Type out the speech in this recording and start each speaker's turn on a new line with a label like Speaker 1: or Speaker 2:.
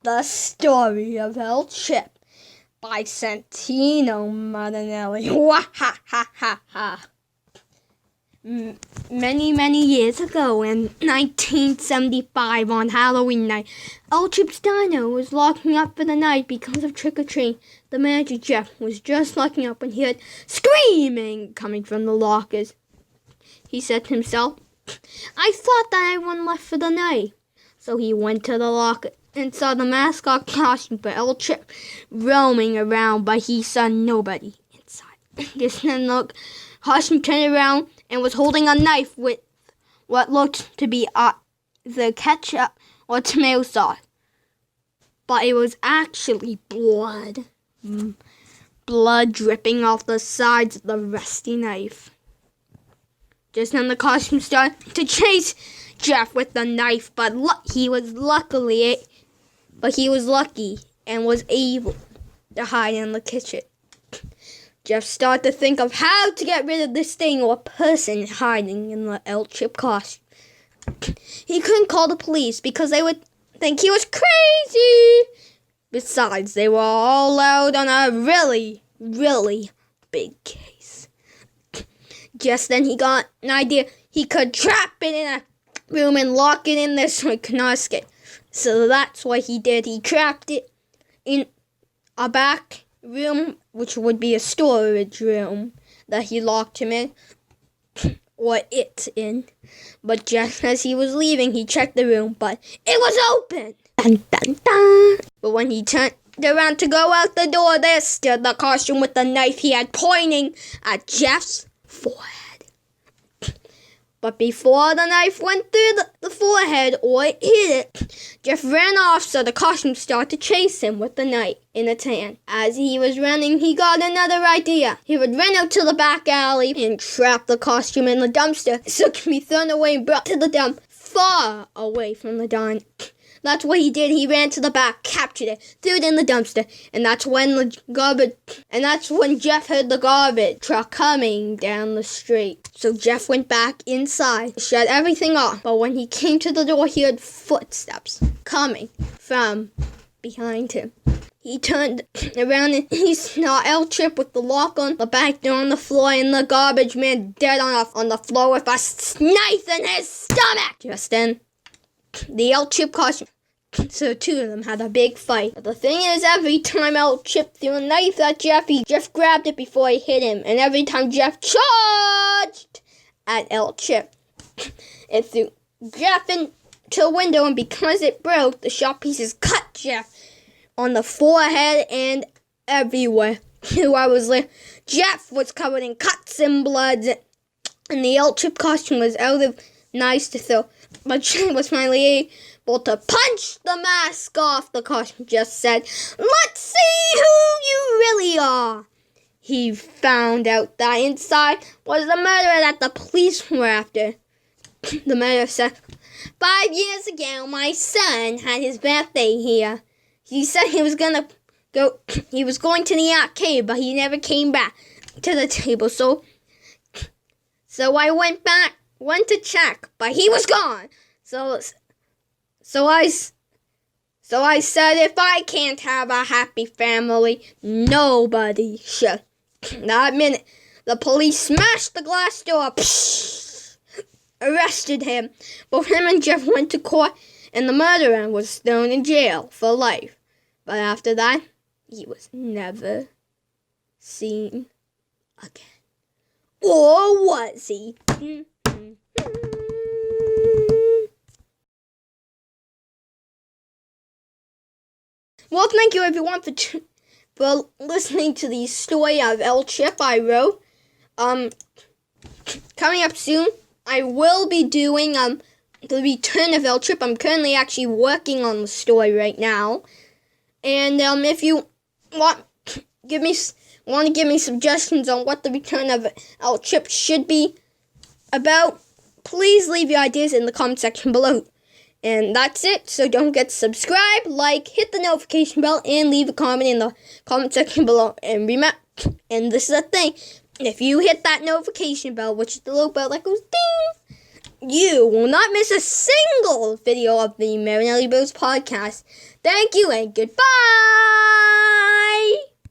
Speaker 1: The Story of El Chip by Santino Marinelli. Wah ha ha ha ha. Many years ago, in 1975, on Halloween night, El Chip's diner was locking up for the night because of trick-or-treat. The manager, Jeff, was just locking up when he heard screaming coming from the lockers. He said to himself, "I thought that everyone left for the night." So he went to the locker and saw the mascot costume for El Chip roaming around, but he saw nobody inside. Just then the costume turned around and was holding a knife with what looked to be the ketchup or tomato sauce. But it was actually blood. Blood dripping off the sides of the rusty knife. Just then the costume started to chase Jeff with the knife, but he was lucky and was able to hide in the kitchen. Jeff started to think of how to get rid of this thing or person hiding in the El Chip costume. He couldn't call the police because they would think he was crazy. Besides, they were all out on a really, really big case. Just then he got an idea. He could trap it in a room and lock it in there so it could not escape. So that's what he did. He trapped it in a back room, which would be a storage room that he locked him in, or it in. But just as he was leaving, he checked the room, but it was open. Dun, dun, dun. But when he turned around to go out the door, there stood the costume with the knife he had pointing at Jeff's forehead. But before the knife went through the forehead or hit it, Jeff ran off, so the costume started to chase him with the knife in its hand. As he was running, he got another idea. He would run out to the back alley and trap the costume in the dumpster so it can be thrown away and brought to the dump far away from the diner. That's what he did. He ran to the back, captured it, threw it in the dumpster, and that's when Jeff heard the garbage truck coming down the street. So Jeff went back inside, shut everything off. But when he came to the door, he heard footsteps coming from behind him. He turned around and he saw El Chip with the lock on the back door on the floor and the garbage man dead on the floor with a knife in his stomach. Just then, the El Chip costume. So two of them had a big fight. But the thing is, every time El Chip threw a knife at Jeff grabbed it before he hit him. And every time Jeff charged at El Chip, it threw Jeff into a window. And because it broke, the sharp pieces cut Jeff on the forehead and everywhere. Jeff was covered in cuts and bloods. And the El Chip costume was out of knives to throw. But Jeff was finally able to punch the mask off. The costume just said, "Let's see who you really are." He found out that inside was the murderer that the police were after. The murderer said, 5 years ago, my son had his birthday here. He said he was going to the arcade, but he never came back to the table. So I went to check, but he was gone. So I said, if I can't have a happy family, nobody should. That minute, the police smashed the glass door, arrested him. Both him and Jeff went to court, and the murderer was thrown in jail for life. But after that, he was never seen again. Or was he? Well, thank you everyone for listening to the story of El Chip I wrote. Coming up soon, I will be doing the return of El Chip. I'm currently actually working on the story right now, and if you want to give me suggestions on what the return of El Chip should be about, please leave your ideas in the comment section below. And that's it. So don't forget to subscribe, like, hit the notification bell, and leave a comment in the comment section below. And remember, and this is the thing, if you hit that notification bell, which is the little bell that goes ding, you will not miss a single video of the Marinelli Bros podcast. Thank you and goodbye!